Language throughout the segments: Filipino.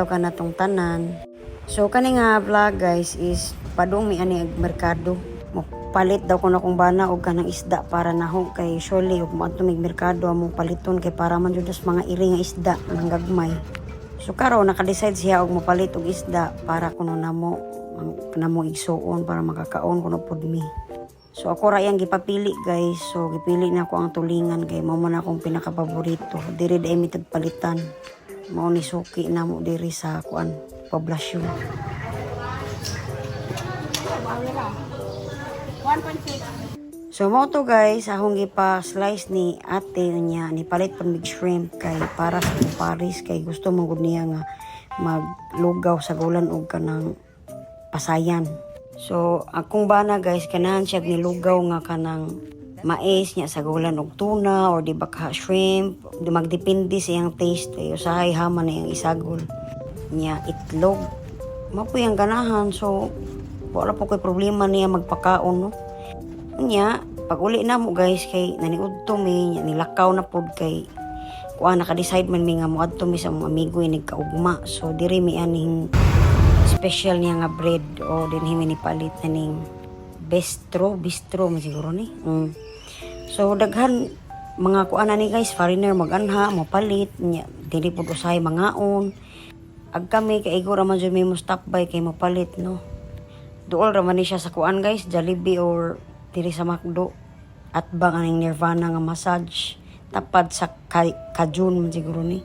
ka na tong tanan. So kani nga vlog guys is padung mi ani ag merkado. Palit daw ko na kung bana og kanang isda para naho kay surely ug mo mig merkado among paliton kay para man jud mga iri nga isda nang gagmay. So karon naka-decide siya og mopalit og isda para kuno namo igsuon para makakaon kuno pud mi. So ako ra yang gipapili guys. So gipili na ko ang tulingan kay mao man akong pinaka-paborito. Diri day mi palitan. Mao ni suki namo diri sa kuan poblasyon. 1.6. So mo to guys, akong gipa-slice ni ate niya, ni palit pang big shrimp kay para sa Paris kay gusto man gud niya nga maglugaw sa gulan og kanang pasayan. So akong bana guys kanahan siya nilugaw nga kanang mais niya sa gulan og tuna or di baka shrimp, di magdepende sa iyang taste kay usahay haman na iyang isagol niya itlog. Mao po yang ganahan so wala po kay problema niya magpakaon no. Nya pag uli na mo guys kay naniudto mi nilakaw na pod kay kuha naka-decide man mi nga moadto mi sa mga amigo inig kaugma. So diri mi aning special niya nga bread o dinhi mi ni palit ning bistro man siguro ni. So daghan mga kuan ni guys foreigner maganha mapalit nya dili pod usahay mangaon. Ag kami kay igura man jud mi mo stop by kay mapalit no. Duol ra man ni siya sa kuan guys, Jollibee or diri sa McDo. At bang aning Nirvana nga massage tapad sa Kajun man siguro ni.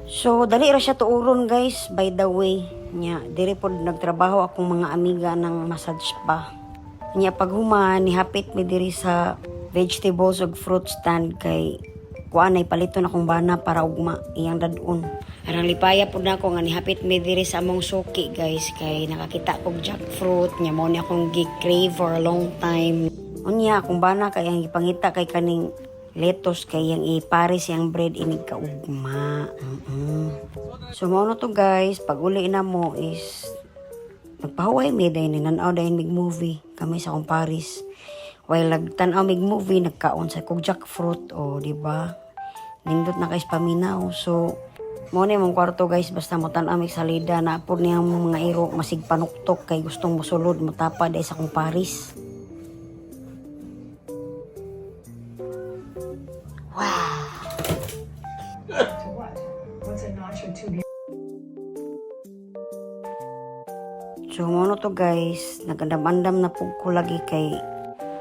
So dali ra siya tuuron guys by the way. Nya diri pod nagtrabaho akong mga amiga ng massage pa. Nya pag human ni hapit mi diri sa vegetables ug fruit stand kay kuan ay paliton akong bana para ugma iyang dadon. Arang lipaya po na ako nga nihapit mi diri sa among suki guys kay nakakita kog jackfruit nya mo ni akong gi-crave for a long time. Unya akong bana kay ang ipangita kay kaning lettuce kay yang ipares yang bread inig kaugma. So mo na to guys pag uli na mo is nagpahuway mi dayon ni nanaw dayon mig movie kami sa akong Paris. While nagtan-aw mig movie nagkaon sa kog jackfruit o di ba? Nindot na kay paminaw. So mo ni mong kwarto guys basta mo tan-aw mig salida na pud niyang mga iro masig panuktok kay gustong mosulod motapad ay sa akong Paris. Wow. So mo to guys nagandam-andam na pug ko lagi kay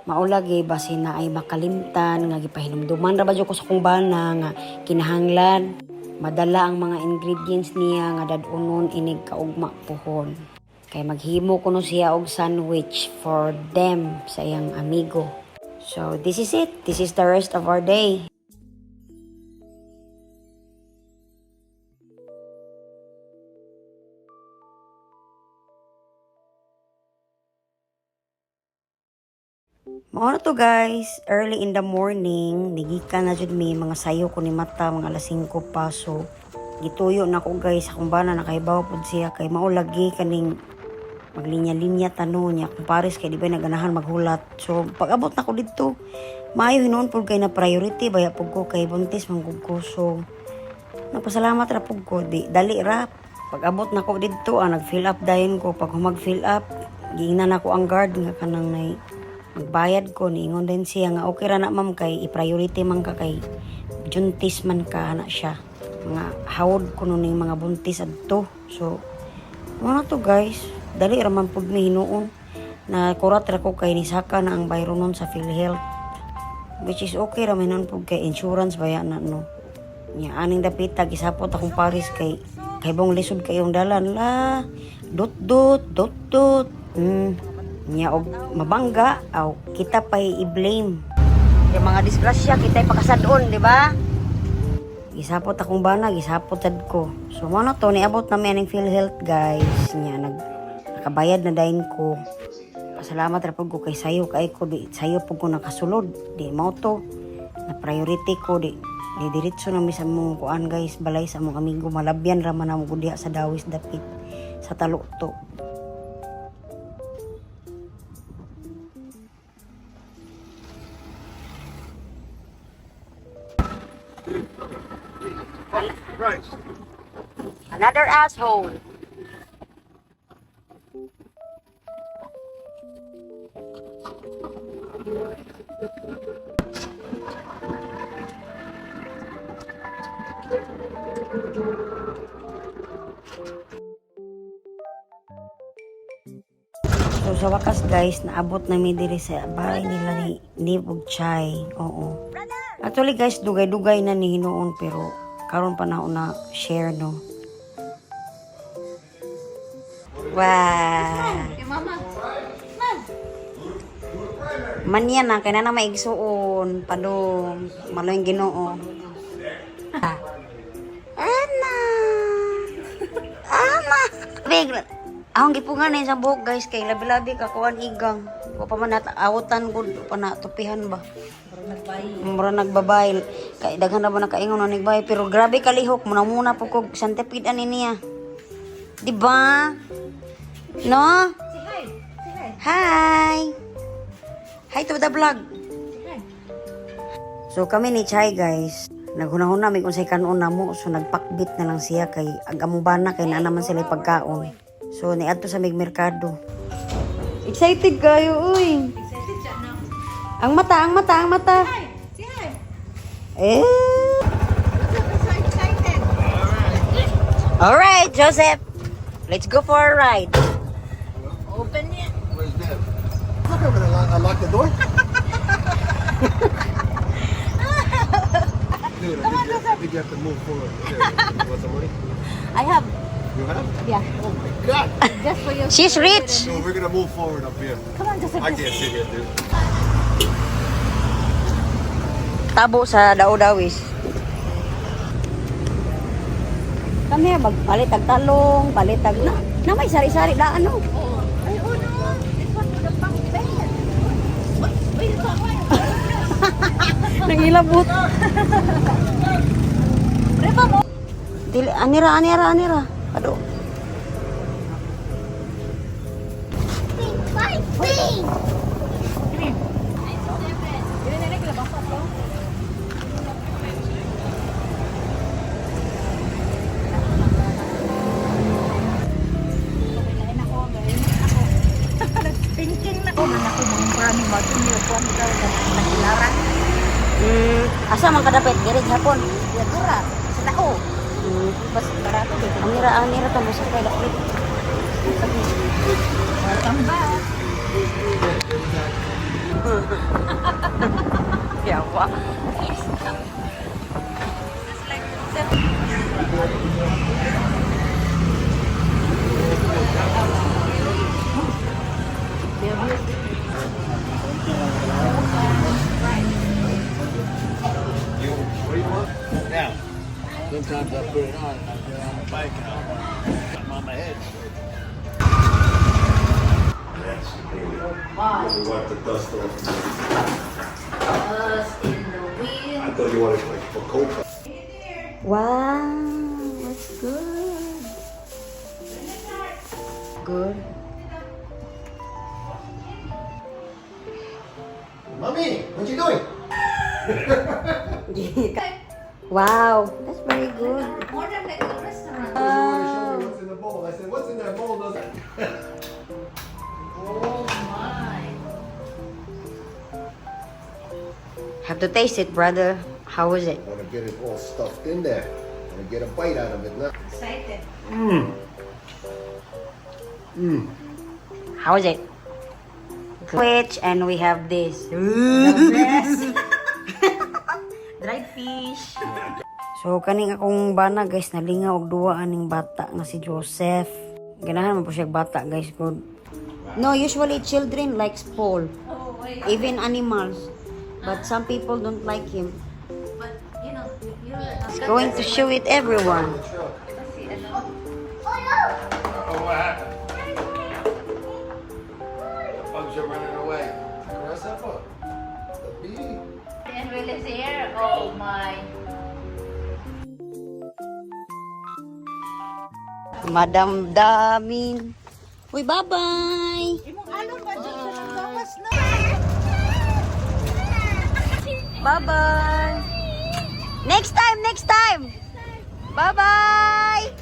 maulagi basi na ay makalimtan nga gipahinumduman ra ba jud ko sa kong bana nga kinahanglan madala ang mga ingredients niya nga dadunon inig kaugma pohon kay maghimo kuno siya og sandwich for them sa iyang amigo. So this is it, this is the rest of our day. Mao na to guys, early in the morning, nigikan na jud mi mga sayo ko ni mata mga alas 5 pa so gituyo na ko guys akong bana nakaibaw pud siya kay mao lagi kaning maglinya-linya tano niya kung Paris kay di ba naganahan maghulat. So pag abot na ko didto, maayo hinuon pud kay na priority baya pud ko kay buntis man ko so nagpasalamat ra pud ko di dali ra pag abot na ko didto nag-fill up dayon ko pag mag-fill up giingnan ako ang guard nga kanang nay magbayad ko niingon din siya nga okay ra na ma'am kay i-priority man ka kay juntis man ka na siya mga hawod ko nun yung mga buntis adto. So ano to guys dali ra man pud mi hinuon na kurat ra ko kay nisaka na ang bayro nun sa PhilHealth which is okay ra man pud kay insurance baya na no nya aning dapita gisapot akong Paris kay bong lisod kayong dalan la dot nya og mabangga aw kita pay i-blame yung mga disgrasya kita ipakasadon di ba gisapot akong bana gisapot sad ko. So mo na to niabot na mi aning PhilHealth guys nya nakabayad na dayon ko. Pasalamat ra pud ko kay sayo kay ko di sayo pud ko nakasulod di mao to na priority ko di diretso na mi sa mong kuan guys balay sa mong amigo malabyan ra man amo diha sa dawis dapit sa talukto. Another asshole. So sa wakas guys, naabot na mi diri sa bahay nila ni Bugchay. Oo. Actually guys, dugay-dugay na ni hinuon pero karon pa na una share no. Wow. Man yan na, kaya na maigsuon, padong, maloy Ginoo. Ah. Ana! Ama! Big, akong gipungan na sa buhok guys, kay labi-labi kakuan igang. Ko pa man awutan ko, pa natupihan ba? Mura nagbabayil. Kay daghan na ba nakaingon na nagbay, pero grabe kalihok, muna po kog santepid ani niya. Diba? No? Say hi. Say hi. Hi! Hi to the vlog. Hi. So kami ni Chay guys, naghunahuna may kung say kanon na mo, so nagpakbit na lang siya kay agamong bana kay na naman sila pagkaon. So niadto sa mig merkado. Excited kayo, uy. Excited siya na. Ang mata. Hi. Say hi. Eh. I'm so excited. All right, Joseph. Let's go for a ride. Open it. Where's Deb? Look over there. Unlock the door. Dude, I think you have to move forward. Here, you want some money? I have. You have? Yeah. Oh my God! Just for you. She's rich. No, we're gonna move forward up here. Come on, Joseph. I can't sit here, dude. Tabo sa daw-dawis. Kami magpalitag talong, palitag na may sari-sari na ano. Oh. Ay, oh no. This one is the punk bed. Wait, ito ako. Nangilabot. Reba mo. Dili, anira. Ado. Ini nenek kila basa to. Thinking na ko man ako mga maraming mag-inyo ko ang daw nakilarang. Asa man kadapit diri hapon. Ya dura. Sila ko. Mas barato dito. Anira to mo sa kay dapit. Welcome back. Yawa. What do you want? Now. Sometimes I put it on and I get on the bike and I'm on my head. Yes. We wipe the dust off. In the wheel. I thought you wanted like for coca. Wow, that's good. Good. Mommy, what you doing? Wow, that's very good. More than like a restaurant. Show me what's in the bowl. I said, what's in that bowl? Doesn't. Oh my. Have to taste it, brother. How is it? I want to get it all stuffed in there. I want to get a bite out of it now. Excited. How is it? Which and we have this. Dried fish. So kaning akong bana guys nalingaw og duwa aning bata nga si Joseph. Ganahan man po siya bata guys good. No, usually children likes Paul. Oh wait. Even animals. But some people don't like him. But you know, you're He's going to show it everyone. Oh, what happened? The bugs are running away. Grasshopper. The bee. And Will is here. Oh my. Madam Damin. Uy, bye-bye. Imong alon ba dyan sa nagbawas na? Bye-bye. Next time. Bye-bye.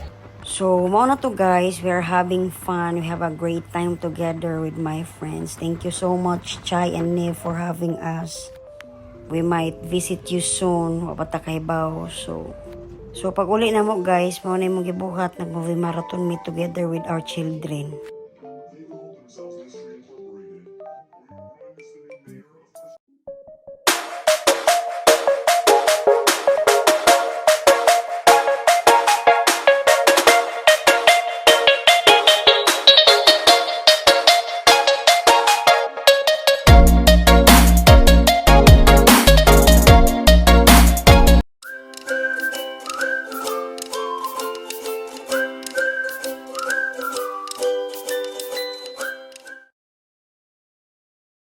So, mao na to guys. We are having fun. We have a great time together with my friends. Thank you so much, Chai and Nev, for having us. We might visit you soon. Wapata kay Bao. So pag uli na mo guys, mao na imong gibuhat, nag-movie marathon me together with our children.